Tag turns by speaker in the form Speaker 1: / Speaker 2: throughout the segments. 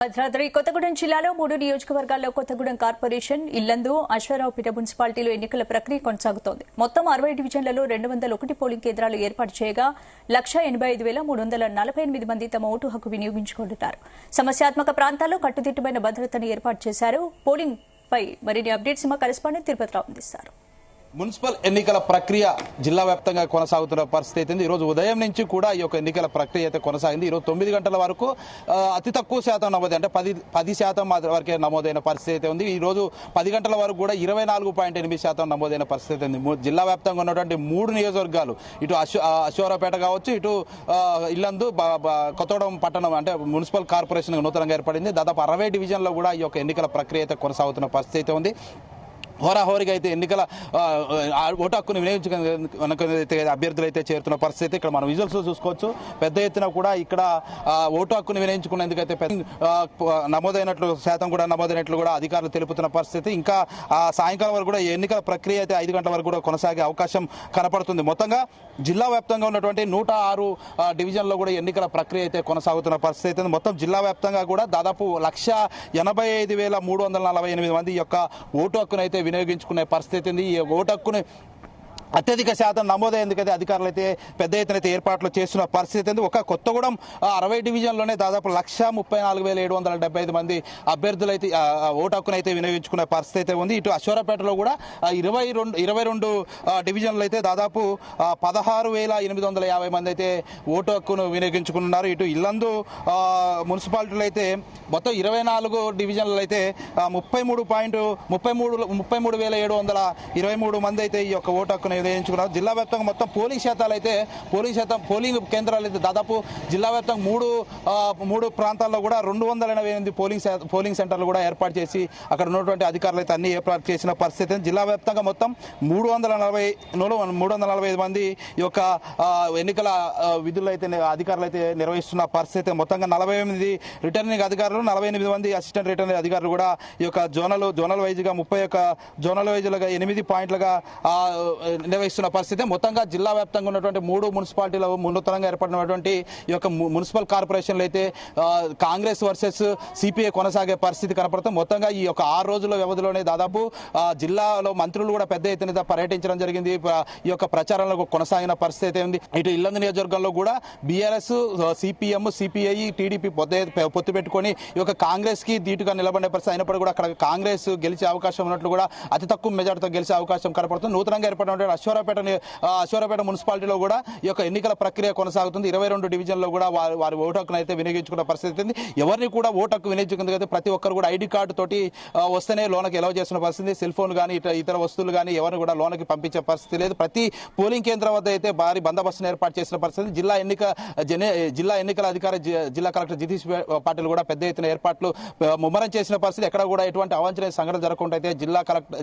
Speaker 1: భద్రాద్రి కొత్తగూడెం జిల్లాలో 3 నియోజకవర్గాల్లో కొత్తగూడెం కార్పొరేషన్, ఇల్లందు, అశ్వారావుపేట మున్సిపాలిటీలో ఎన్నికల ప్రక్రియ కొనసాగుతోంది. మొత్తం 60 డివిజన్లలో 201 పోలింగ్ కేంద్రాలు ఏర్పాటు చేయగా 185,348 మంది తమ ఓటు హక్కు వినియోగించుకుంటున్నారు. సమస్యాత్మక ప్రాంతాల్లో కట్టుదిట్టమైన భద్రతను ఏర్పాటు చేశారు. పోలింగ్ పై మరిన్ని అప్డేట్స్ మా కరెస్పాండెంట్ తిరుపతిరావు అందిస్తారు.
Speaker 2: మున్సిపల్ ఎన్నికల ప్రక్రియ జిల్లా వ్యాప్తంగా కొనసాగుతున్న పరిస్థితి అయితే ఈ రోజు ఉదయం నుంచి కూడా ఈ యొక్క ఎన్నికల ప్రక్రియ అయితే కొనసాగింది. ఈ రోజు 9 గంటల వరకు అతి తక్కువ శాతం నమోదు అంటే 10% వరకే నమోదైన పరిస్థితి అయితే ఉంది. ఈ రోజు 10 గంటల వరకు కూడా 24.8% నమోదైన పరిస్థితి ఉంది. జిల్లా వ్యాప్తంగా ఉన్నటువంటి 3 నియోజకవర్గాలు, ఇటు అశ్వారావుపేట కావచ్చు, ఇటు ఇల్లందు, కొత్తగూడెం పట్టణం అంటే మున్సిపల్ కార్పొరేషన్ నూతనంగా ఏర్పడింది. దాదాపు 60 డివిజన్లో కూడా ఈ యొక్క ఎన్నికల ప్రక్రియ అయితే కొనసాగుతున్న పరిస్థితి అయితే ఉంది. హోరాహోరీగా అయితే ఎన్నికల ఓటు హక్కును వినియోగించుకునే అభ్యర్థులు అయితే చేరుతున్న పరిస్థితి ఇక్కడ మనం విజువల్స్ చూసుకోవచ్చు. పెద్ద ఎత్తున కూడా ఇక్కడ ఓటు హక్కును వినియోగించుకునేందుకైతే నమోదైనట్లు శాతం కూడా నమోదైనట్లు కూడా అధికారులు తెలుపుతున్న పరిస్థితి. ఇంకా సాయంకాలం వరకు కూడా ఎన్నికల ప్రక్రియ అయితే 5 గంటల వరకు కూడా కొనసాగే అవకాశం కనపడుతుంది. మొత్తంగా జిల్లా వ్యాప్తంగా ఉన్నటువంటి 106 డివిజన్లో కూడా ఎన్నికల ప్రక్రియ అయితే కొనసాగుతున్న పరిస్థితి. మొత్తం జిల్లా వ్యాప్తంగా కూడా దాదాపు 185,348 మంది యొక్క ఓటు హక్కును అయితే వినియోగించుకునే పరిస్థితి ఉంది. ఈ ఓటు హక్కుని అత్యధిక శాతం నమోదయ్యేందుకైతే అధికారులు అయితే పెద్ద ఎత్తున అయితే ఏర్పాట్లు చేస్తున్న పరిస్థితి ఉంది. ఒక కొత్తగూడెం 60 డివిజన్లోనే దాదాపు 134,775 మంది అభ్యర్థులు అయితే ఓటు హక్కును అయితే వినియోగించుకునే పరిస్థితి ఉంది. ఇటు అశ్వారావుపేటలో కూడా 22 డివిజన్లు అయితే దాదాపు 16,850 మంది అయితే ఓటు హక్కును వినియోగించుకున్నారు. ఇటు ఇల్లందు మున్సిపాలిటీలో అయితే మొత్తం 24 డివిజన్లు అయితే 33,723 మంది అయితే ఈ యొక్క ఓటు హక్కును వినియోగించుకున్నారు. జిల్లా వ్యాప్తంగా మొత్తం పోలింగ్ పోలింగ్ కేంద్రాలు అయితే దాదాపు జిల్లా వ్యాప్తంగా మూడు ప్రాంతాల్లో కూడా 288 పోలింగ్ సెంటర్లు కూడా ఏర్పాటు చేసి అక్కడ ఉన్నటువంటి అధికారులు అయితే అన్ని ఏర్పాటు చేసిన పరిస్థితి. జిల్లా వ్యాప్తంగా మొత్తం 345 మంది ఈ యొక్క ఎన్నికల విధులు అయితే అధికారులు అయితే నిర్వహిస్తున్న పరిస్థితి. మొత్తంగా 48 రిటర్నింగ్ అధికారులు, 48 మంది అసిస్టెంట్ రిటర్నింగ్ అధికారులు కూడా ఈ యొక్క జోనల్ వైజ్గా 31 జోనల్ వైజ్లుగా 8 పాయింట్లుగా నిర్వహిస్తున్న పరిస్థితి. మొత్తంగా జిల్లా వ్యాప్తంగా ఉన్నటువంటి 3 మున్సిపాలిటీలో నూతనంగా ఏర్పడినటువంటి ఈ యొక్క మున్సిపల్ కార్పొరేషన్లు అయితే కాంగ్రెస్ వర్సెస్ సిపిఐ కొనసాగే పరిస్థితి కనపడుతుంది. మొత్తంగా ఈ యొక్క 6 రోజుల వ్యవధిలోనే దాదాపు జిల్లాలో మంత్రులు కూడా పెద్ద ఎత్తున పర్యటించడం జరిగింది. ఈ యొక్క ప్రచారంలో కొనసాగిన పరిస్థితి ఉంది. ఇటు ఇల్లందు నియోజకవర్గంలో కూడా బీఆర్ఎస్, సిపిఎం, సిపిఐ, టీడీపీ పొత్తు పెట్టుకొని ఈ యొక్క కాంగ్రెస్ కి ధీటుగా నిలబడే పరిస్థితి అయినప్పుడు కూడా అక్కడ కాంగ్రెస్ గెలిచే అవకాశం ఉన్నట్లు కూడా అతి తక్కువ మెజార్టీతో గెలిచే అవకాశం కనపడుతుంది. నూతనంగా ఏర్పడిన అశ్వారావుపేట మున్సిపాలిటీలో కూడా ఈ యొక్క ఎన్నికల ప్రక్రియ కొనసాగుతుంది. 22 డివిజన్లో కూడా వారి ఓటు హక్కును అయితే వినియోగించుకున్న పరిస్థితి ఉంది. ఎవరిని కూడా ఓటు హక్కు వినియోగించుకుంది ప్రతి ఒక్కరు కూడా ఐడి కార్డు తోటి వస్తేనే లోనకి ఎలవ్ చేస్తున్న పరిస్థితి. సెల్ ఫోన్ కానీ ఇతర వస్తువులు కానీ ఎవరిని కూడా లోనకి పంపించే పరిస్థితి లేదు. ప్రతి పోలింగ్ కేంద్రం వద్ద అయితే భారీ బందోబస్తును ఏర్పాటు చేసిన పరిస్థితి. జిల్లా ఎన్నికల అధికారి జిల్లా కలెక్టర్ జితీష్ పాటిల్ కూడా పెద్ద ఎత్తున ఏర్పాట్లు ముమ్మరం చేసిన పరిస్థితి. ఎక్కడ కూడా ఎటువంటి అవాంఛనీయ సంఘటన జరగకుండా అయితే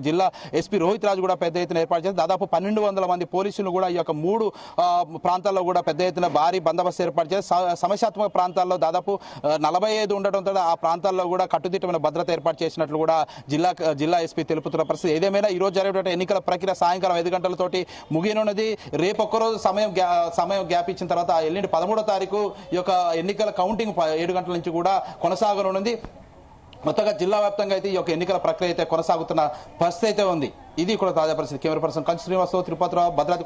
Speaker 2: జిల్లా ఎస్పీ రోహిత్ రాజు కూడా పెద్ద ఎత్తున ఏర్పాటు చేసి దాదాపు 1,200 మంది పోలీసులు కూడా ఈ యొక్క 3 ప్రాంతాల్లో కూడా పెద్ద ఎత్తున భారీ బందోబస్తు ఏర్పాటు చేసి సమస్యాత్మక ప్రాంతాల్లో దాదాపు 45 ఉండటంతో ఆ ప్రాంతాల్లో కూడా కట్టుదిట్టమైన భద్రత ఏర్పాటు చేసినట్లు కూడా జిల్లా ఎస్పీ తెలుపుతున్న పరిస్థితి. ఏదేమైనా ఈ రోజు జరిగేటువంటి ఎన్నికల ప్రక్రియ సాయంకాలం 5 గంటలతోటి ముగియనున్నది. రేపు ఒక్కరోజు సమయం గ్యాప్ ఇచ్చిన తర్వాత ఎల్లుండి 13వ తారీఖు ఈ యొక్క ఎన్నికల కౌంటింగ్ 7 గంటల నుంచి కూడా కొనసాగనున్నది. మొత్తంగా జిల్లా వ్యాప్తంగా అయితే ఈ యొక్క ఎన్నికల ప్రక్రియ అయితే కొనసాగుతున్న పరిస్థితి అయితే ఉంది. ఇది కూడా తాజా పరిస్థితి. Camera person Kanchi Srinivasarao, Tirupatirao, Bhadradri.